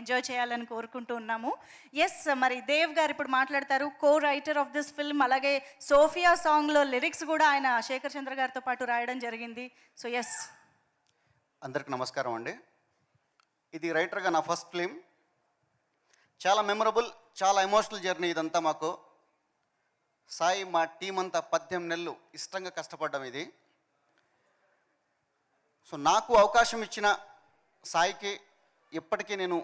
Enjoy చేయాలని కోరుకుంటూ ఉన్నాము. ఎస్, మరి దేవ్ గారు ఇప్పుడు మాట్లాడతారు, co writer of this film. అలాగే సోఫియా సాంగ్లో లిరిక్స్ కూడా ఆయన శేఖర్ చంద్ర గారితో పాటు రాయడం జరిగింది. So yes. అందరికి నమస్కారం అండి. ఇది రైటర్గా నా ఫస్ట్ ఫిల్మ్. చాలా మెమరబుల్, చాలా ఎమోషనల్ జర్నీ ఇదంతా. మాకు సాయి, మా టీం అంతా 18 నెలలు ఇష్టంగా కష్టపడ్డాం ఇది. సో నాకు అవకాశం ఇచ్చిన సాయికి ఎప్పటికీ నేను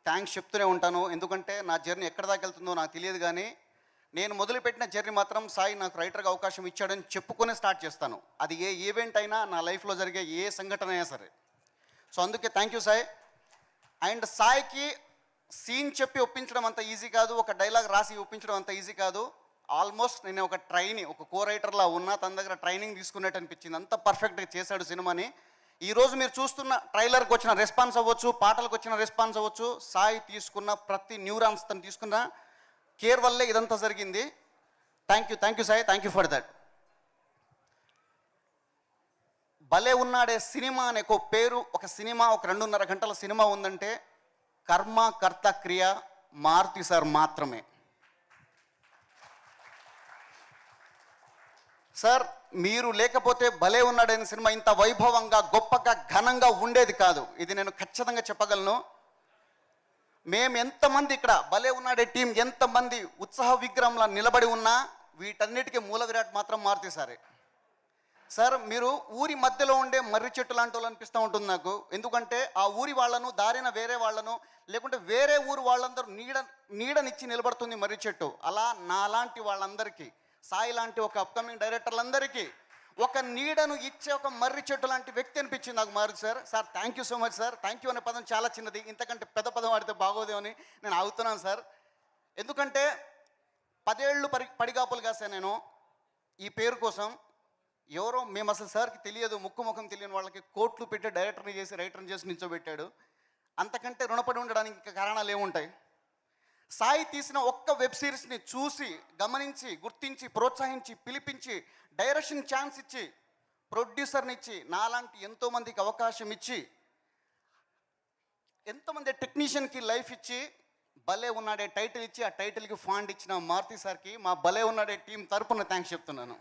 థ్యాంక్స్ చెప్తూనే ఉంటాను. ఎందుకంటే నా జర్నీ ఎక్కడ దాకా వెళ్తుందో నాకు తెలియదు, కానీ నేను మొదలుపెట్టిన జర్నీ మాత్రం సాయి నాకు రైటర్గా అవకాశం ఇచ్చాడని చెప్పుకొని స్టార్ట్ చేస్తాను. అది ఏ ఈవెంట్ అయినా, నా లైఫ్లో జరిగే ఏ సంఘటన అయినా సరే. సో అందుకే థ్యాంక్ యూ సాయి. అండ్ సాయికి సీన్ చెప్పి ఒప్పించడం అంత ఈజీ కాదు, ఒక డైలాగ్ రాసి ఒప్పించడం అంత ఈజీ కాదు. ఆల్మోస్ట్ నేను ఒక కో రైటర్లా ఉన్నా, తన దగ్గర ట్రైనింగ్ తీసుకున్నట్టు అనిపించింది. అంత పర్ఫెక్ట్గా చేశాడు సినిమాని. ఈరోజు మీరు చూస్తున్న ట్రైలర్కి వచ్చిన రెస్పాన్స్ అవ్వచ్చు, పాటలకు వచ్చిన రెస్పాన్స్ అవ్వచ్చు, సాయి తీసుకున్న ప్రతి న్యూరాన్స్, తను తీసుకున్న కేర్ వల్లే ఇదంతా జరిగింది. Thank you Sai, thank you for that. భలే ఉన్నాడే సినిమా అనే ఒక పేరు, ఒక సినిమా, ఒక 2.5 గంటల సినిమా ఉందంటే కర్మ, కర్త, క్రియ మారుతి సార్ మాత్రమే. సార్ మీరు లేకపోతే భలే ఉన్నాడైన సినిమా ఇంత వైభవంగా, గొప్పగా, ఘనంగా ఉండేది కాదు. ఇది నేను ఖచ్చితంగా చెప్పగలను. మేము ఎంతమంది ఇక్కడ భలే ఉన్నాడే టీం ఎంతమంది ఉత్సాహ విగ్రహంలా నిలబడి ఉన్నా, వీటన్నిటికీ మూల విరాట్ మాత్రం మారుతి సారే. సార్ మీరు ఊరి మధ్యలో ఉండే మర్రి చెట్టు లాంటి వాళ్ళు అనిపిస్తూ ఉంటుంది నాకు. ఎందుకంటే ఆ ఊరి వాళ్ళను, దారిన వేరే వాళ్ళను, లేకుంటే వేరే ఊరు వాళ్ళందరూ నీడనిచ్చి నిలబడుతుంది మర్రి చెట్టు. అలా నాలాంటి వాళ్ళందరికీ, సాయి లాంటి ఒక అప్కమింగ్ డైరెక్టర్లందరికీ ఒక నీడను ఇచ్చే ఒక మర్రి చెట్టు లాంటి వ్యక్తి అనిపించింది నాకు Maruthi sir. Sir thank you so much sir. Thank you అనే పదం చాలా చిన్నది, ఇంతకంటే పెద్ద పదం వాడితే బాగోదేమని నేను ఆగుతున్నాను సార్. ఎందుకంటే 10 ఏళ్ళు పడిగాపులు కాసా నేను ఈ పేరు కోసం. ఎవరో మేము అసలు సార్కి తెలియదు, ముఖం తెలియని వాళ్ళకి కోట్లు పెట్టి డైరెక్టర్ని చేసి, రైటర్ని చేసి నిల్చోబెట్టాడు. అంతకంటే రుణపడి ఉండడానికి ఇంకా కారణాలు ఏముంటాయి? సాయి తీసిన ఒక్క వెబ్ సిరీస్ని చూసి, గమనించి, గుర్తించి, ప్రోత్సహించి, పిలిపించి, డైరెక్షన్ ఛాన్స్ ఇచ్చి, ప్రొడ్యూసర్ని ఇచ్చి, నాలాంటి ఎంతోమందికి అవకాశం ఇచ్చి, ఎంతోమంది టెక్నీషియన్కి లైఫ్ ఇచ్చి, భలే ఉన్నాడే టైటిల్ ఇచ్చి, ఆ టైటిల్కి ఫండ్ ఇచ్చిన మారుతి సార్కి మా భలే ఉన్నాడే టీం తరపున థ్యాంక్స్ చెప్తున్నాను.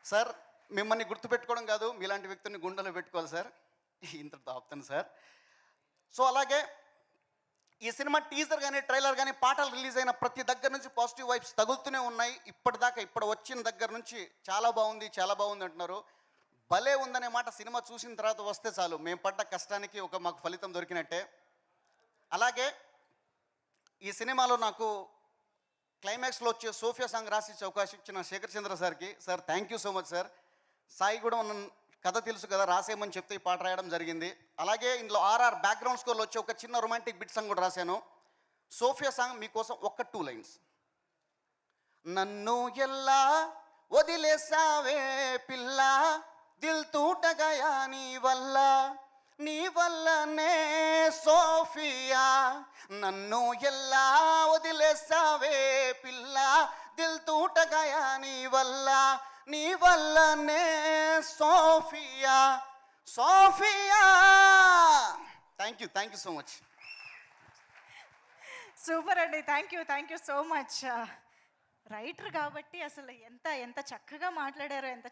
సార్ మిమ్మల్ని గుర్తుపెట్టుకోవడం కాదు, మీలాంటి వ్యక్తిని గుండెలో పెట్టుకోవాలి సార్. ఇంతటితో ఆపుతాను సార్. సో అలాగే ఈ సినిమా టీజర్ కానీ, ట్రైలర్ కానీ, పాటలు రిలీజ్ అయిన ప్రతి దగ్గర నుంచి పాజిటివ్ వైబ్స్ తగులుతూనే ఉన్నాయి. ఇప్పుడు వచ్చిన దగ్గర నుంచి చాలా బాగుంది అంటున్నారు. భలే ఉందనే మాట సినిమా చూసిన తర్వాత వస్తే చాలు, మేము పడ్డ కష్టానికి మాకు ఫలితం దొరికినట్టే. అలాగే ఈ సినిమాలో నాకు క్లైమాక్స్లో వచ్చే సోఫియా సాంగ్ రాసి అవకాశం ఇచ్చిన శేఖర్ చంద్ర సార్కి, sir thank you so much sir. Sai కూడా కథ తెలుసు కదా, రాసేయమని చెప్తే ఈ పాట రాయడం జరిగింది. అలాగే ఇందులో బ్యాక్గ్రౌండ్ స్కోర్లో వచ్చి ఒక చిన్న రొమాంటిక్ బిట్ సాంగ్ కూడా రాశాను. సోఫియా సాంగ్ మీకోసం 2 లైన్స్. నన్ను ఎల్లా వదిలేసావే పిల్ల, దిల్ తూటగయా నీ వల్లనే సోఫియా. నన్ను ఎల్లా వదిలేసావే పిల్ల, దిల్ తూటగయా నీ వల్లనే Sophia. Thank you so much. Super అండి, thank you so much. Writer కాబట్టి అసలు ఎంత చక్కగా మాట్లాడారో, ఎంత